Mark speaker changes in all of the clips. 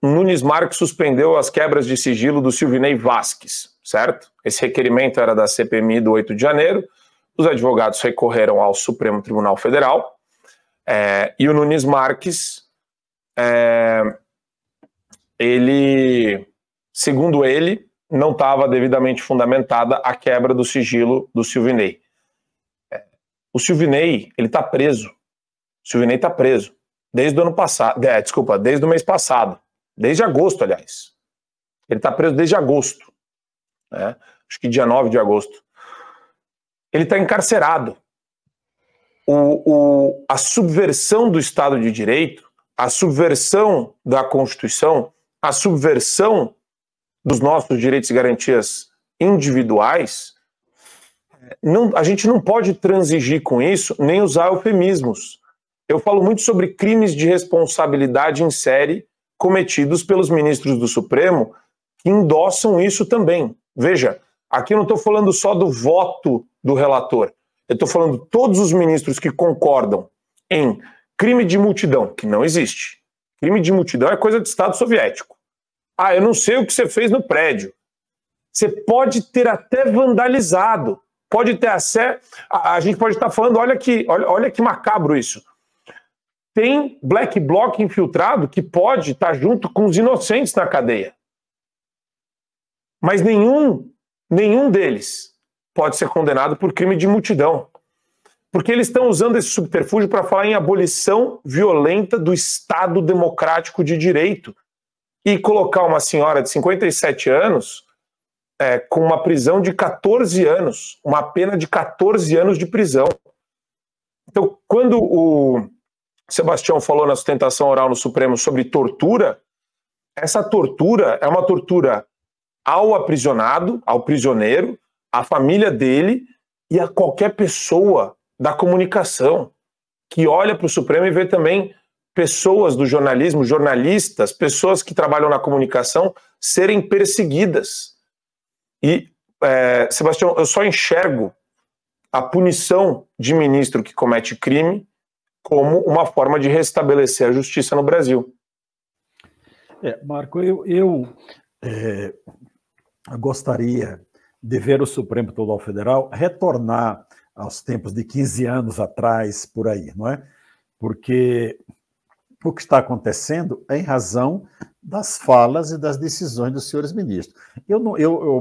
Speaker 1: Nunes Marques suspendeu as quebras de sigilo do Silvinei Vasquez, certo? Esse requerimento era da CPMI do 8 de janeiro, os advogados recorreram ao Supremo Tribunal Federal, e o Nunes Marques, segundo ele, não estava devidamente fundamentada a quebra do sigilo do Silvinei. O Silvinei, ele está preso. O Silvinei está preso desde o ano passado, desde o mês passado, desde agosto, aliás. Ele está preso desde agosto, né? Acho que dia 9 de agosto. Ele está encarcerado. A subversão do Estado de Direito, a subversão da Constituição, a subversão dos nossos direitos e garantias individuais, a gente não pode transigir com isso, nem usar eufemismos. Eu falo muito sobre crimes de responsabilidade em série cometidos pelos ministros do Supremo, que endossam isso também. Veja, aqui eu não estou falando só do voto do relator, eu estou falando de todos os ministros que concordam em crime de multidão, que não existe. Crime de multidão é coisa de Estado soviético. Eu não sei o que você fez no prédio. Você pode ter até vandalizado, pode ter a gente pode estar falando, olha que macabro isso. Tem black bloc infiltrado que pode estar junto com os inocentes na cadeia. Mas nenhum deles pode ser condenado por crime de multidão. Porque eles estão usando esse subterfúgio para falar em abolição violenta do Estado democrático de direito e colocar uma senhora de 57 anos com uma prisão de 14 anos, uma pena de 14 anos de prisão. Então, quando o Sebastião falou na sustentação oral no Supremo sobre tortura, essa tortura é uma tortura ao aprisionado, ao prisioneiro, à família dele e a qualquer pessoa da comunicação que olha para o Supremo e vê também pessoas do jornalismo, jornalistas, pessoas que trabalham na comunicação serem perseguidas. E, Sebastião, eu só enxergo a punição de ministro que comete crime como uma forma de restabelecer a justiça no Brasil.
Speaker 2: Marco, eu gostaria de ver o Supremo Tribunal Federal retornar aos tempos de 15 anos atrás, por aí, não é? Porque o que está acontecendo é em razão das falas e das decisões dos senhores ministros.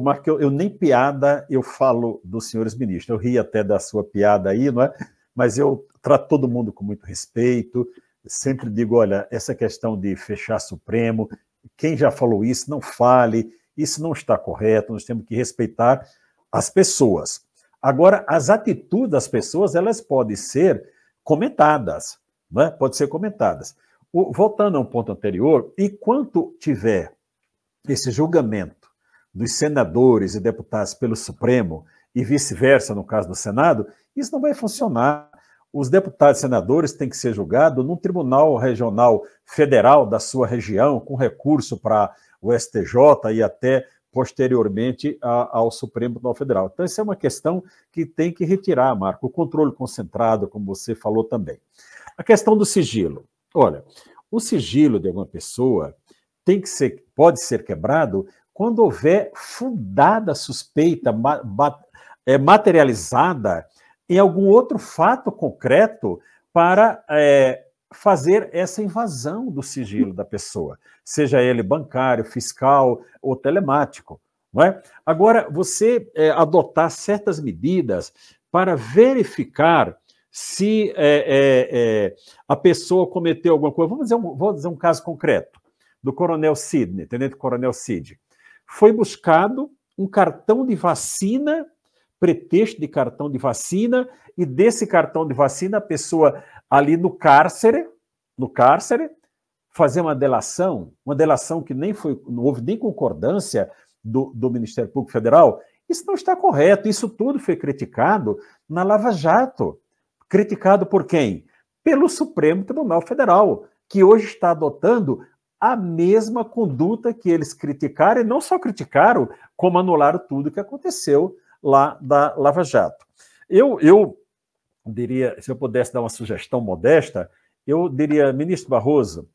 Speaker 2: Marco, eu nem piada eu falo dos senhores ministros. Eu ri até da sua piada aí, não é? Mas eu trato todo mundo com muito respeito, sempre digo, olha, essa questão de fechar Supremo, quem já falou isso, não fale, isso não está correto, nós temos que respeitar as pessoas. Agora, as atitudes das pessoas, elas podem ser comentadas, não é? Podem ser comentadas. Voltando a um ponto anterior, enquanto tiver esse julgamento dos senadores e deputados pelo Supremo e vice-versa, no caso do Senado, isso não vai funcionar. Os deputados e senadores têm que ser julgados num tribunal regional federal da sua região, com recurso para o STJ e até posteriormente ao Supremo Tribunal Federal. Então, isso é uma questão que tem que retirar, Marco, o controle concentrado, como você falou também. A questão do sigilo. Olha, o sigilo de alguma pessoa pode ser quebrado quando houver fundada suspeita materializada em algum outro fato concreto para fazer essa invasão do sigilo da pessoa, seja ele bancário, fiscal ou telemático. Não é? Agora, você adotar certas medidas para verificar se a pessoa cometeu alguma coisa. Vou dizer um caso concreto do Coronel Sidney, Tenente Coronel Cid. Foi buscado um cartão de vacina, pretexto de cartão de vacina, e desse cartão de vacina a pessoa ali no cárcere, fazer uma delação que não houve nem concordância do Ministério Público Federal. Isso não está correto, isso tudo foi criticado na Lava Jato. Criticado por quem? Pelo Supremo Tribunal Federal, que hoje está adotando a mesma conduta que eles criticaram, e não só criticaram, como anularam tudo o que aconteceu lá da Lava Jato. Eu diria, se eu pudesse dar uma sugestão modesta, eu diria, ministro Barroso,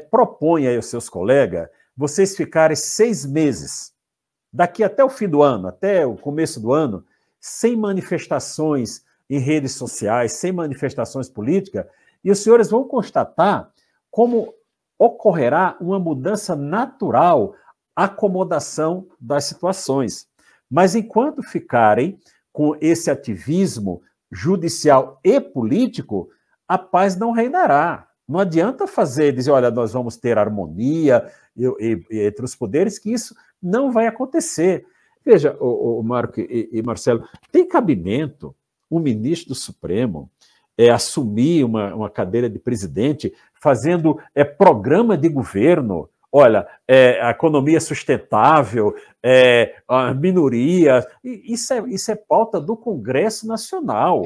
Speaker 2: propõe aí aos seus colegas vocês ficarem 6 meses, daqui até o fim do ano, até o começo do ano, sem manifestações em redes sociais, sem manifestações políticas, e os senhores vão constatar como ocorrerá uma mudança natural, acomodação das situações. Mas enquanto ficarem com esse ativismo judicial e político, a paz não reinará. Não adianta dizer, olha, nós vamos ter harmonia entre os poderes, que isso não vai acontecer. Veja, o Marco e Marcelo, tem cabimento um ministro do Supremo assumir uma cadeira de presidente fazendo programa de governo? Olha, a economia sustentável, a minoria, isso é pauta do Congresso Nacional.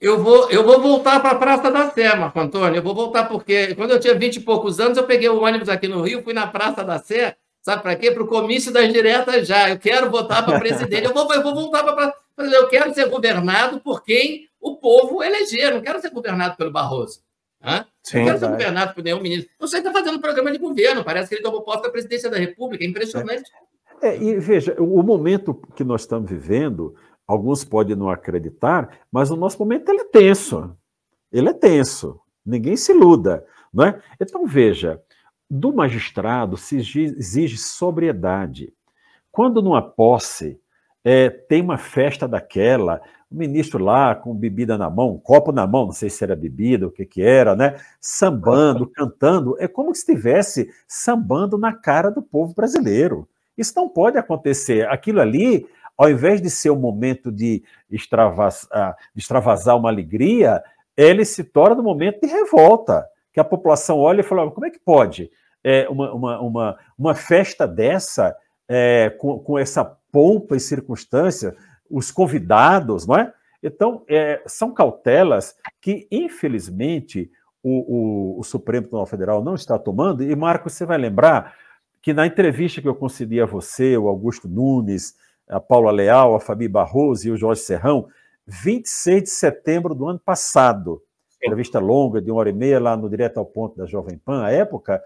Speaker 3: Eu vou voltar para a Praça da Sé, Marco Antônio. Eu vou voltar porque quando eu tinha 20 e poucos anos, eu peguei o ônibus aqui no Rio, fui na Praça da Sé, sabe para quê? Para o comício das diretas já. Eu quero votar para presidente. Eu vou voltar para a Praça. Eu quero ser governado por quem o povo eleger. Eu não quero ser governado pelo Barroso. Sim, não quero ser governado por nenhum ministro. Você está fazendo programa de governo. Parece que ele tomou posse da presidência da República. É impressionante.
Speaker 2: E veja, o momento que nós estamos vivendo, alguns podem não acreditar, mas o nosso momento ele é tenso. Ele é tenso. Ninguém se iluda, não é? Então, veja, do magistrado se exige sobriedade. Quando numa posse tem uma festa daquela, o ministro lá com bebida na mão, um copo na mão, não sei se era bebida, o que era, né? Sambando, cantando, é como se estivesse sambando na cara do povo brasileiro. Isso não pode acontecer. Aquilo ali, ao invés de ser um momento de extravasar uma alegria, ele se torna um momento de revolta, que a população olha e fala, como é que pode uma festa dessa, com essa pompa e circunstância, os convidados, não é? Então, são cautelas que, infelizmente, o Supremo Tribunal Federal não está tomando, e, Marcos, você vai lembrar que na entrevista que eu concedi a você, o Augusto Nunes, a Paula Leal, a Fabi Barroso e o Jorge Serrão, 26 de setembro do ano passado, entrevista longa de 1h30 lá no Direto ao Ponto da Jovem Pan, à época,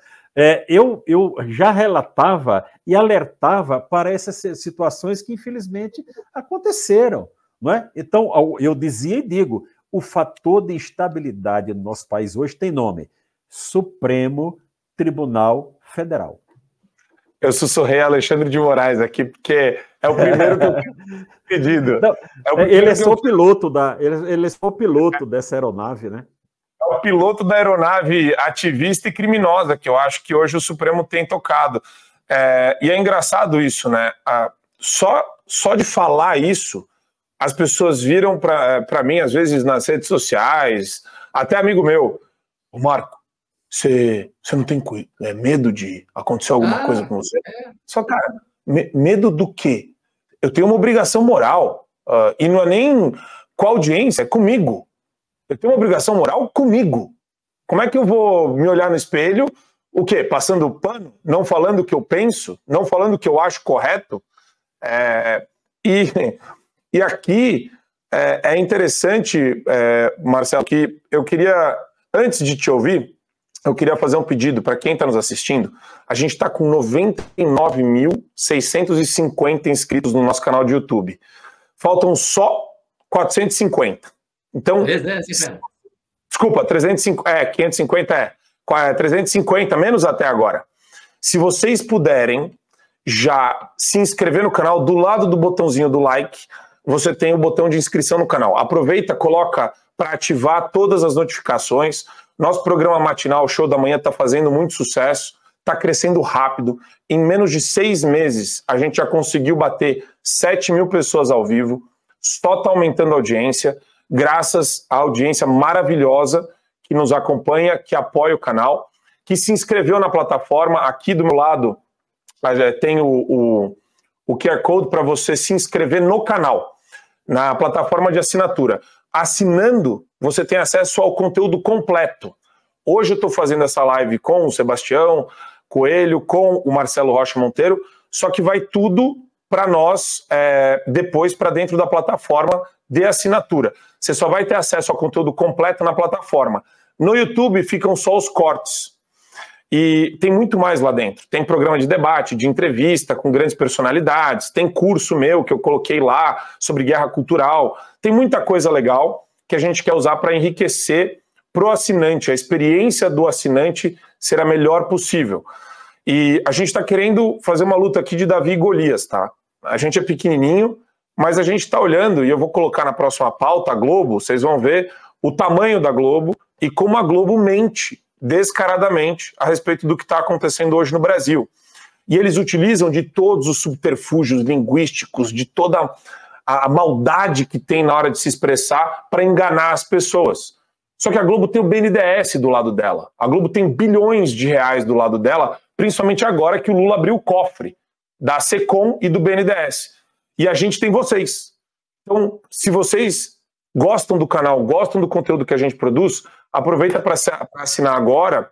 Speaker 2: eu já relatava e alertava para essas situações que, infelizmente, aconteceram. Não é? Então, eu dizia e digo, o fator de instabilidade no nosso país hoje tem nome: Supremo Tribunal Federal.
Speaker 1: Eu sussurrei Alexandre de Moraes aqui, porque é o primeiro que eu tenho pedido.
Speaker 2: Não, ele é só o piloto ele é só o piloto dessa aeronave, né?
Speaker 1: É o piloto da aeronave ativista e criminosa, que eu acho que hoje o Supremo tem tocado. E é engraçado isso, né? Só de falar isso, as pessoas viram para mim, às vezes, nas redes sociais, até amigo meu, o Marco, você não tem medo de acontecer alguma coisa com você? Só, cara, medo do quê? Eu tenho uma obrigação moral, e não é nem com a audiência, é comigo. Eu tenho uma obrigação moral comigo. Como é que eu vou me olhar no espelho, o quê? Passando o pano? Não falando o que eu penso? Não falando o que eu acho correto? E aqui é interessante, Marcelo, que eu queria, antes de te ouvir, eu queria fazer um pedido para quem está nos assistindo. A gente está com 99.650 inscritos no nosso canal de YouTube. Faltam só 450. Então,
Speaker 3: 350.
Speaker 1: Desculpa, 550 350, menos até agora. Se vocês puderem já se inscrever no canal, do lado do botãozinho do like, você tem o botão de inscrição no canal. Aproveita, coloca para ativar todas as notificações. Nosso programa matinal, o Show da Manhã, está fazendo muito sucesso, está crescendo rápido. Em menos de 6 meses, a gente já conseguiu bater 7.000 pessoas ao vivo. Só está aumentando a audiência, graças à audiência maravilhosa que nos acompanha, que apoia o canal, que se inscreveu na plataforma. Aqui do meu lado tem o QR Code para você se inscrever no canal, na plataforma de assinatura. Assinando, você tem acesso ao conteúdo completo. Hoje eu estou fazendo essa live com o Sebastião Coelho, com o Marcelo Rocha Monteiro, só que vai tudo para nós depois para dentro da plataforma de assinatura. Você só vai ter acesso ao conteúdo completo na plataforma. No YouTube ficam só os cortes. E tem muito mais lá dentro. Tem programa de debate, de entrevista com grandes personalidades, tem curso meu que eu coloquei lá sobre guerra cultural. Tem muita coisa legal que a gente quer usar para enriquecer para o assinante, a experiência do assinante ser a melhor possível. E a gente está querendo fazer uma luta aqui de Davi e Golias, tá? A gente é pequenininho, mas a gente está olhando, e eu vou colocar na próxima pauta a Globo, vocês vão ver o tamanho da Globo e como a Globo mente descaradamente a respeito do que está acontecendo hoje no Brasil. E eles utilizam de todos os subterfúgios linguísticos, de toda a maldade que tem na hora de se expressar para enganar as pessoas. Só que a Globo tem o BNDES do lado dela. A Globo tem bilhões de reais do lado dela, principalmente agora que o Lula abriu o cofre da Secom e do BNDES. E a gente tem vocês. Então, se vocês gostam do canal, gostam do conteúdo que a gente produz, aproveita para assinar agora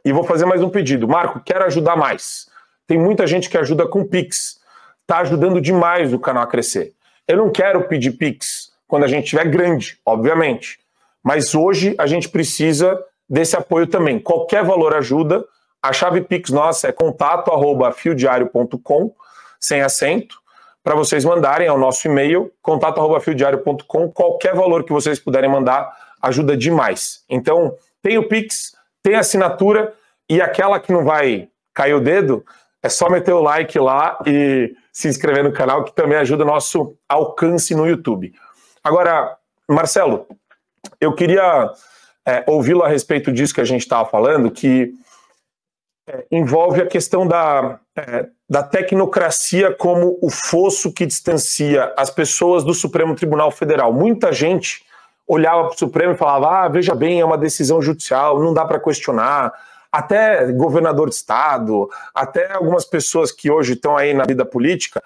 Speaker 1: e vou fazer mais um pedido. Marco, quero ajudar mais. Tem muita gente que ajuda com Pix. Está ajudando demais o canal a crescer. Eu não quero pedir Pix quando a gente estiver grande, obviamente. Mas hoje a gente precisa desse apoio também. Qualquer valor ajuda. A chave Pix nossa é contato@fiodiario.com, sem acento, para vocês mandarem ao nosso e-mail, contato@fiodiario.com. Qualquer valor que vocês puderem mandar ajuda demais. Então, tem o Pix, tem a assinatura, e aquela que não vai cair o dedo, é só meter o like lá e se inscrever no canal, que também ajuda o nosso alcance no YouTube. Agora, Marcelo, eu queria ouvi-lo a respeito disso que a gente estava falando, que envolve a questão da tecnocracia como o fosso que distancia as pessoas do Supremo Tribunal Federal. Muita gente olhava para o Supremo e falava, veja bem, é uma decisão judicial, não dá para questionar. Até governador de estado, até algumas pessoas que hoje estão aí na vida política,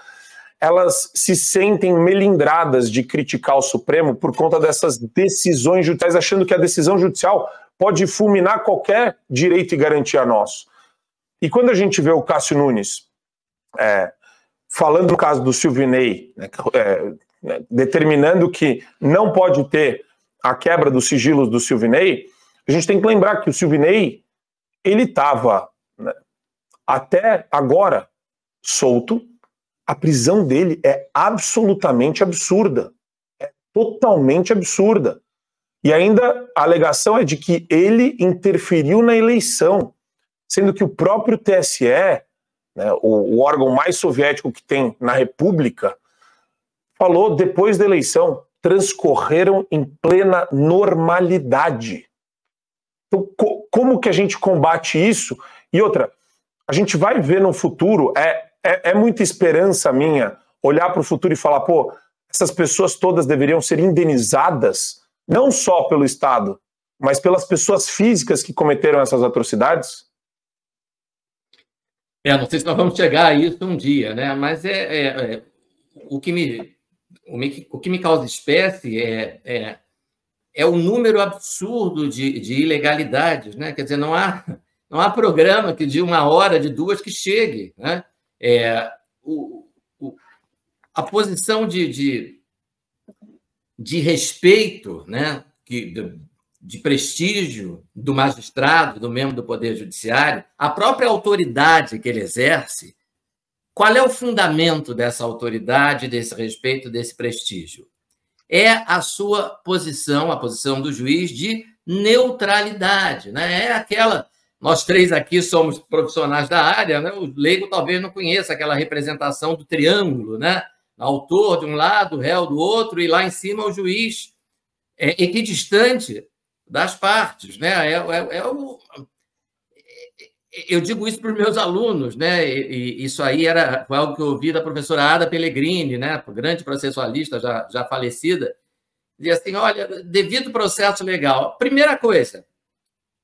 Speaker 1: elas se sentem melindradas de criticar o Supremo por conta dessas decisões judiciais, achando que a decisão judicial pode fulminar qualquer direito e garantia nosso. E quando a gente vê o Cássio Nunes falando no caso do Silvinei, determinando que não pode ter a quebra dos sigilos do Silvinei, a gente tem que lembrar que o Silvinei, ele estava, até agora, solto. A prisão dele é absolutamente absurda. É totalmente absurda. E ainda a alegação é de que ele interferiu na eleição, sendo que o próprio TSE, o órgão mais soviético que tem na República, falou depois da eleição, transcorreram em plena normalidade. Então, como que a gente combate isso? E outra, a gente vai ver no futuro, é muita esperança minha olhar para o futuro e falar, pô, essas pessoas todas deveriam ser indenizadas, não só pelo Estado, mas pelas pessoas físicas que cometeram essas atrocidades?
Speaker 3: Não sei se nós vamos chegar a isso um dia, né? Mas o que me causa espécie é o número absurdo de ilegalidades, né? Quer dizer, não há programa que de 1 hora, de 2 que chegue, né? A posição de respeito, né? De prestígio do magistrado, do membro do Poder Judiciário, a própria autoridade que ele exerce, qual é o fundamento dessa autoridade, desse respeito, desse prestígio? É a sua posição, a posição do juiz de neutralidade, né? É aquela... Nós três aqui somos profissionais da área, né? O leigo talvez não conheça aquela representação do triângulo, né? Autor de um lado, réu do outro, e lá em cima o juiz equidistante das partes, né? Eu digo isso para os meus alunos, né? E isso aí foi algo que eu ouvi da professora Ada Pellegrini, né? Grande processualista já falecida, dizia assim: olha, devido processo legal, primeira coisa,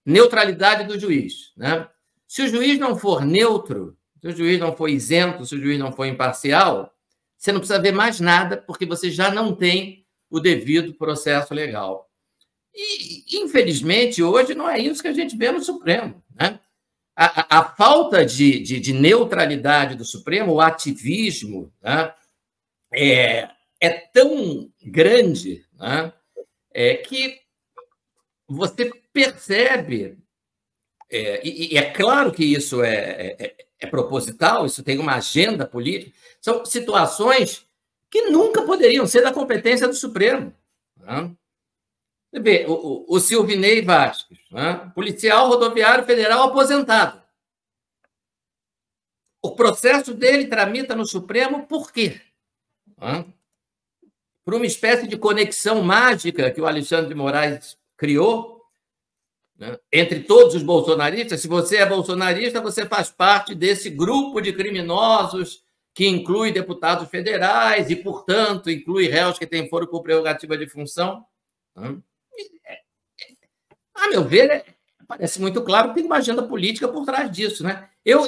Speaker 3: neutralidade do juiz, né? Se o juiz não for neutro, se o juiz não for isento, se o juiz não for imparcial, você não precisa ver mais nada, porque você já não tem o devido processo legal. E, infelizmente, hoje não é isso que a gente vê no Supremo, né? A falta de neutralidade do Supremo, o ativismo, né, é tão grande, né, que você percebe e é claro que isso é proposital, isso tem uma agenda política, são situações que nunca poderiam ser da competência do Supremo. Né? Você vê, o Silvinei Vasquez, né? Policial rodoviário federal aposentado. O processo dele tramita no Supremo por quê? Né? Por uma espécie de conexão mágica que o Alexandre de Moraes criou, né, entre todos os bolsonaristas. Se você é bolsonarista, você faz parte desse grupo de criminosos que inclui deputados federais e, portanto, inclui réus que têm foro por prerrogativa de função. A meu ver, parece muito claro que tem uma agenda política por trás disso. Né? Eu,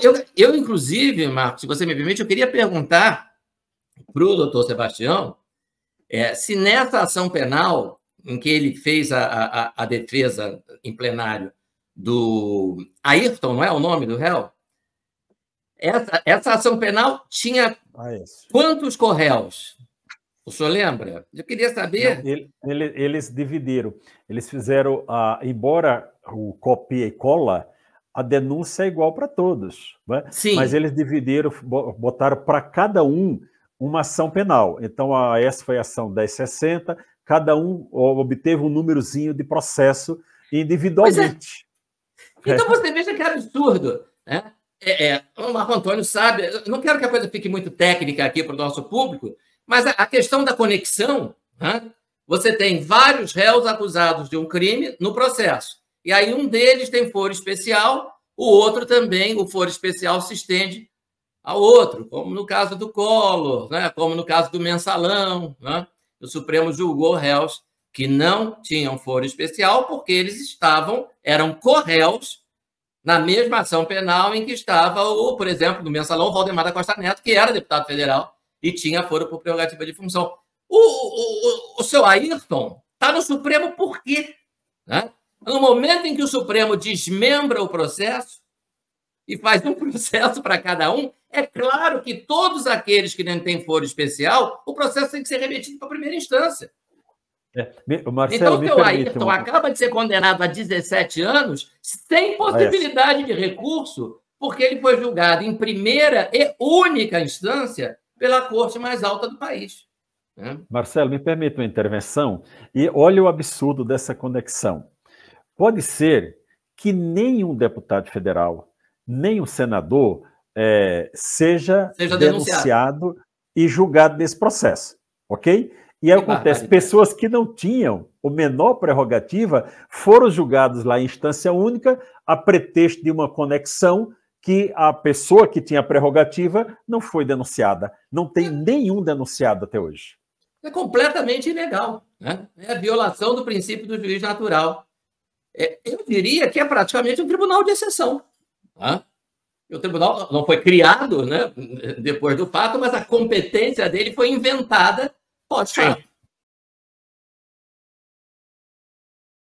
Speaker 3: inclusive, Marcos, se você me permite, eu queria perguntar para o doutor Sebastião se nessa ação penal em que ele fez a defesa em plenário do Ayrton, não é o nome do réu? Essa ação penal tinha quantos corréus? O senhor lembra? Eu queria saber...
Speaker 2: Não, eles dividiram. Eles fizeram, embora o copia e cola, a denúncia é igual para todos. Né?
Speaker 3: Sim.
Speaker 2: Mas eles dividiram, botaram para cada um uma ação penal. Então, essa foi a ação 1060, cada um obteve um númerozinho de processo individualmente.
Speaker 3: Então, você veja que absurdo. Né? O Marco Antônio sabe, eu não quero que a coisa fique muito técnica aqui para o nosso público, mas a questão da conexão, né? Você tem vários réus acusados de um crime no processo, e aí um deles tem foro especial, o outro também, o foro especial se estende ao outro, como no caso do Collor, né? Como no caso do Mensalão. Né? O Supremo julgou réus que não tinham foro especial porque eles eram corréus na mesma ação penal em que estava, por exemplo, do Mensalão, o Valdemar da Costa Neto, que era deputado federal e tinha foro por prerrogativa de função. O seu Ayrton está no Supremo por quê? Né? No momento em que o Supremo desmembra o processo e faz um processo para cada um, é claro que todos aqueles que não têm foro especial, o processo tem que ser remetido para a primeira instância.
Speaker 2: Marcelo,
Speaker 3: então, o seu Ayrton acaba de ser condenado a 17 anos sem possibilidade de recurso, porque ele foi julgado em primeira e única instância pela corte mais alta do país.
Speaker 2: Marcelo, me permite uma intervenção? E olha o absurdo dessa conexão. Pode ser que nenhum deputado federal, nem um senador seja denunciado e julgado nesse processo, ok? E aí acontece, pessoas que não tinham a menor prerrogativa foram julgadas lá em instância única a pretexto de uma conexão que a pessoa que tinha a prerrogativa não foi denunciada. Não tem nenhum denunciado até hoje.
Speaker 3: É completamente ilegal. Né? É a violação do princípio do juiz natural. Eu diria que é praticamente um tribunal de exceção. Né? O tribunal não foi criado, né, depois do fato, mas a competência dele foi inventada pós-fato.